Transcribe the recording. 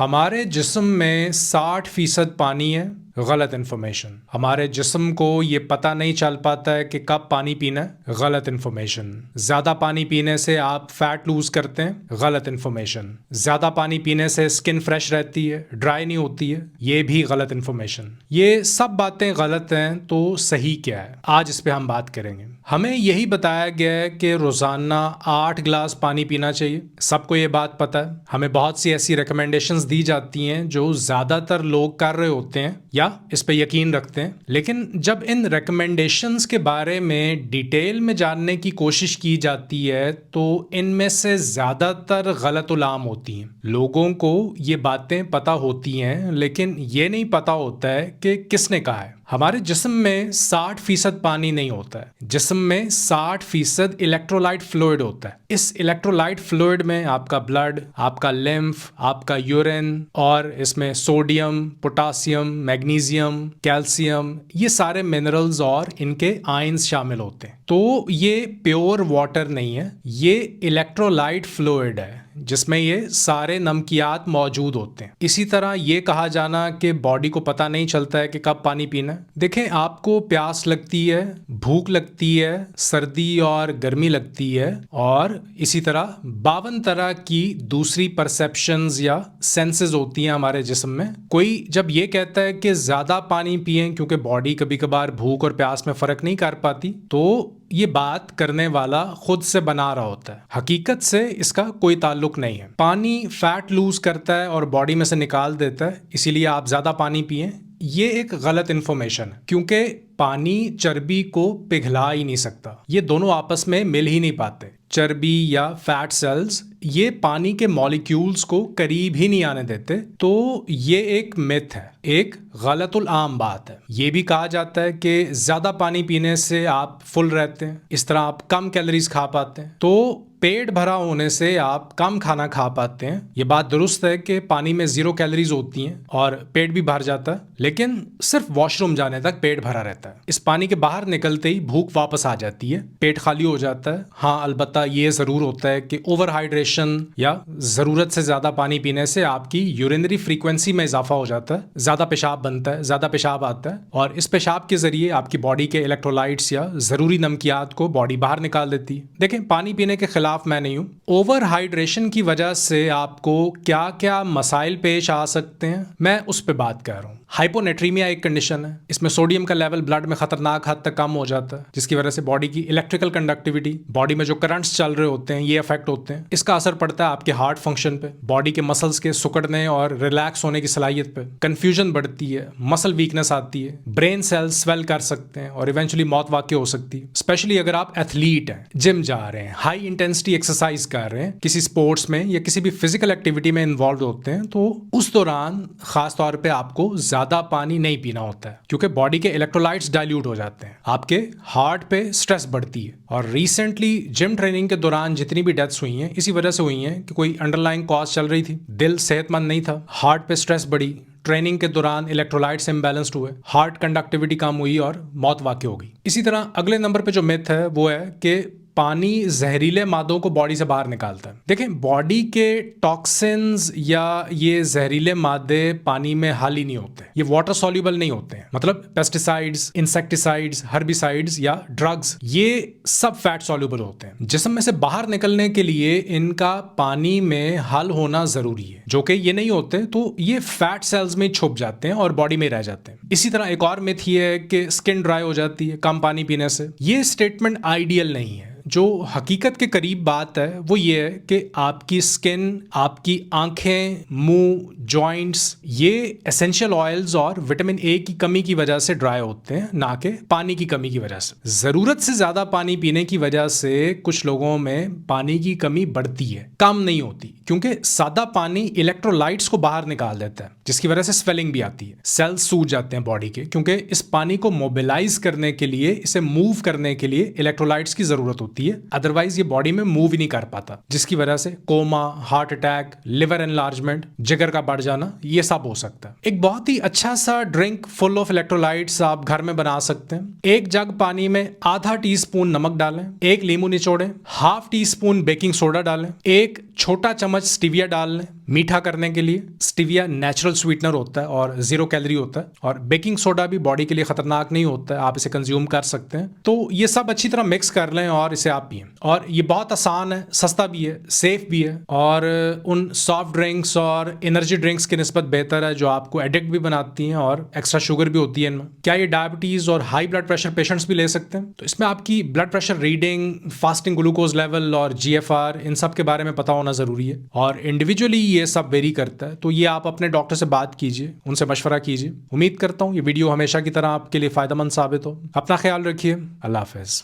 हमारे जिस्म में 60% पानी है। गलत इन्फॉर्मेशन। हमारे जिस्म को ये पता नहीं चल पाता है कि कब पानी पीना है। गलत इन्फॉर्मेशन। ज्यादा पानी पीने से आप फैट लूज करते हैं। गलत इन्फॉर्मेशन। ज्यादा पानी पीने से स्किन फ्रेश रहती है, ड्राई नहीं होती है। ये भी गलत इन्फॉर्मेशन। ये सब बातें गलत हैं, तो सही क्या है, आज इस पे हम बात करेंगे। हमें यही बताया गया है कि रोजाना 8 गिलास पानी पीना चाहिए। सबको ये बात पता है। हमें बहुत सी ऐसी रिकमेंडेशंस दी जाती हैं जो ज्यादातर लोग कर रहे होते हैं या इस पे यकीन रखते हैं, लेकिन जब इन रिकमेंडेशंस के बारे में डिटेल में जानने की कोशिश की जाती है तो इनमें से ज्यादातर गलत उलाम होती हैं। लोगों को ये बातें पता होती हैं, लेकिन ये नहीं पता होता है कि किसने कहा है। हमारे जिस्म में 60% पानी नहीं होता है। जिस्म में 60% इलेक्ट्रोलाइट फ्लूइड होता है। इस इलेक्ट्रोलाइट फ्लूइड में आपका ब्लड, आपका लिम्फ, आपका यूरिन और इसमें सोडियम, पोटासियम, मैग्नीशियम, कैल्शियम, ये सारे मिनरल्स और इनके आयंस शामिल होते हैं। तो ये प्योर वाटर नहीं है, ये इलेक्ट्रोलाइट फ्लूइड है जिसमें ये सारे नमकियात मौजूद होते हैं। इसी तरह ये कहा जाना कि बॉडी को पता नहीं चलता है कि कब पानी पीना है। देखें, आपको प्यास लगती है, भूख लगती है, सर्दी और गर्मी लगती है, और इसी तरह 52 तरह की दूसरी परसेप्शंस या सेंसेस होती हैं हमारे जिस्म में। कोई जब ये कहता है कि ज्यादा पानी पिएं क्योंकि बॉडी कभी कभार भूख और प्यास में फर्क नहीं कर पाती, तो ये बात करने वाला खुद से बना रहा होता है। हकीकत से इसका कोई ताल्लुक नहीं है। पानी फैट लूज करता है और बॉडी में से निकाल देता है, इसीलिए आप ज्यादा पानी पिएं, ये एक गलत इन्फॉर्मेशन है, क्योंकि पानी चर्बी को पिघला ही नहीं सकता। ये दोनों आपस में मिल ही नहीं पाते। चर्बी या फैट सेल्स ये पानी के मॉलिक्यूल्स को करीब ही नहीं आने देते। तो ये एक मिथ है, एक गलतुल आम बात है। ये भी कहा जाता है कि ज्यादा पानी पीने से आप फुल रहते हैं, इस तरह आप कम कैलोरीज खा पाते हैं। तो पेट भरा होने से आप कम खाना खा पाते हैं। ये बात दुरुस्त है कि पानी में 0 कैलोरीज होती हैं और पेट भी भर जाता है, लेकिन सिर्फ वॉशरूम जाने तक पेट भरा रहता है। इस पानी के बाहर निकलते ही भूख वापस आ जाती है, पेट खाली हो जाता है। हाँ, अलबत्ता ये जरूर होता है कि ओवर हाइड्रेशन या जरूरत से ज्यादा पानी पीने से आपकी यूरिनरी फ्रीक्वेंसी में इजाफा हो जाता है, ज्यादा पेशाब बनता है, ज्यादा पेशाब आता है, और इस पेशाब के जरिए आपकी बॉडी के इलेक्ट्रोलाइट्स या जरूरी नमकियात को बॉडी बाहर निकाल देती है। देखें, पानी पीने के खिलाफ मैं नहीं हूं। ओवर हाइड्रेशन की वजह से आपको क्या क्या मसाइल पेश आ सकते हैं, मैं उस पर बात कर रहा हूं। हाइपोनेट्रीमिया एक कंडीशन है, इसमें सोडियम का लेवल ब्लड में खतरनाक हद तक कम हो जाता है, जिसकी वजह से बॉडी की इलेक्ट्रिकल कंडक्टिविटी, बॉडी में जो करंट्स चल रहे होते हैं, ये अफेक्ट होते हैं। इसका असर पड़ता है आपके हार्ट फंक्शन पे, बॉडी के मसल्स के सिकुड़ने और रिलैक्स होने की सलाहियत पे। कंफ्यूजन बढ़ती है, मसल वीकनेस आती है, ब्रेन सेल्स स्वेल कर सकते हैं और इवेंचुअली मौत वाकई हो सकती है। स्पेशली अगर आप एथलीट हैं, जिम जा रहे हैं, हाई इंटेंसिटी एक्सरसाइज कर रहे हैं, किसी स्पोर्ट्स में या किसी भी फिजिकल एक्टिविटी में इन्वॉल्व होते हैं, तो उस दौरान खास तौर पे आपको ज्यादा पानी नहीं पीना होता है, क्योंकि बॉडी के इलेक्ट्रोलाइट्स डाइल्यूट हो जाते हैं, आपके हार्ट पे स्ट्रेस बढ़ती है। और रिसेंटली जिम ट्रेनिंग के दौरान जितनी भी डेथ्स हुई हैं, इसी वजह से हुई हैं कि कोई अंडरलाइंग कॉज चल रही थी, दिल सेहतमंद नहीं था, हार्ट पे स्ट्रेस बढ़ी, ट्रेनिंग के दौरान इलेक्ट्रोलाइट्स इम्बैलेंस्ड हुए, हार्ट कंडक्टिविटी कम हुई और मौत वाकई हो गई। इसी तरह अगले नंबर पे जो मिथ है वो है कि पानी जहरीले मादों को बॉडी से बाहर निकालता है। देखें, बॉडी के टॉक्सिन्स या ये जहरीले मादे पानी में हाल ही नहीं होते, ये वाटर सॉल्युबल नहीं होते हैं। मतलब पेस्टिसाइड्स, इंसेक्टिसाइड्स, हर्बिसाइड्स या ड्रग्स, ये सब फैट सॉल्युबल होते हैं। जिस्म में से बाहर निकलने के लिए इनका पानी में हल होना जरूरी है, जो कि ये नहीं होते, तो ये फैट सेल्स में छुप जाते हैं और बॉडी में रह जाते हैं। इसी तरह एक और मिथ ये है कि स्किन ड्राई हो जाती है कम पानी पीने से। ये स्टेटमेंट आइडियल नहीं है। जो हकीकत के करीब बात है वो ये है कि आपकी स्किन, आपकी आंखें, मुंह, जॉइंट्स, ये एसेंशियल ऑयल्स और विटामिन ए की कमी की वजह से ड्राई होते हैं, ना कि पानी की कमी की वजह से। जरूरत से ज्यादा पानी पीने की वजह से कुछ लोगों में पानी की कमी बढ़ती है, कम नहीं होती, क्योंकि सादा पानी इलेक्ट्रोलाइट्स को बाहर निकाल देता है, जिसकी वजह से स्वेलिंग भी आती है, सेल्स सूज जाते हैं बॉडी के, क्योंकि इस पानी को मोबिलाइज करने के लिए, इसे मूव करने के लिए इलेक्ट्रोलाइट्स की जरूरत होती है, अदरवाइज ये बॉडी में मूव ही नहीं कर पाता, जिसकी वजह से coma, heart attack, liver enlargement, जिगर का बढ़ जाना, ये सब हो सकता है। एक बहुत ही अच्छा सा ड्रिंक फुल ऑफ इलेक्ट्रोलाइट्स आप घर में बना सकते हैं। एक जग पानी में आधा टीस्पून नमक डालें, एक नींबू निचोड़ें, ½ टीस्पून बेकिंग सोडा डालें, एक छोटा चम्मच स्टीविया डाल लें, मीठा करने के लिए। स्टीविया नेचुरल स्वीटनर होता है और 0 कैलोरी होता है, और बेकिंग सोडा भी बॉडी के लिए खतरनाक नहीं होता है, आप इसे कंज्यूम कर सकते हैं। तो ये सब अच्छी तरह मिक्स कर लें और इसे आप पिएं। और ये बहुत आसान है, सस्ता भी है, सेफ भी है, और उन सॉफ्ट ड्रिंक्स और एनर्जी ड्रिंक्स की निस्बत बेहतर है जो आपको एडिक्ट भी बनाती हैं, और एक्स्ट्रा शुगर भी होती है इनमें। क्या ये डायबिटीज और हाई ब्लड प्रेशर पेशेंट्स भी ले सकते हैं? तो इसमें आपकी blood pressure reading, fasting glucose level और GFR, इन सब के बारे में पता होना जरूरी है, और इंडिविजुअली ये सब वेरी करता है। तो ये आप अपने डॉक्टर से बात कीजिए, उनसे मशवरा कीजिए। उम्मीद करता हूँ ये वीडियो हमेशा की तरह आपके लिए फायदेमंद साबित हो। अपना ख्याल रखिए। अल्लाह हाफिज।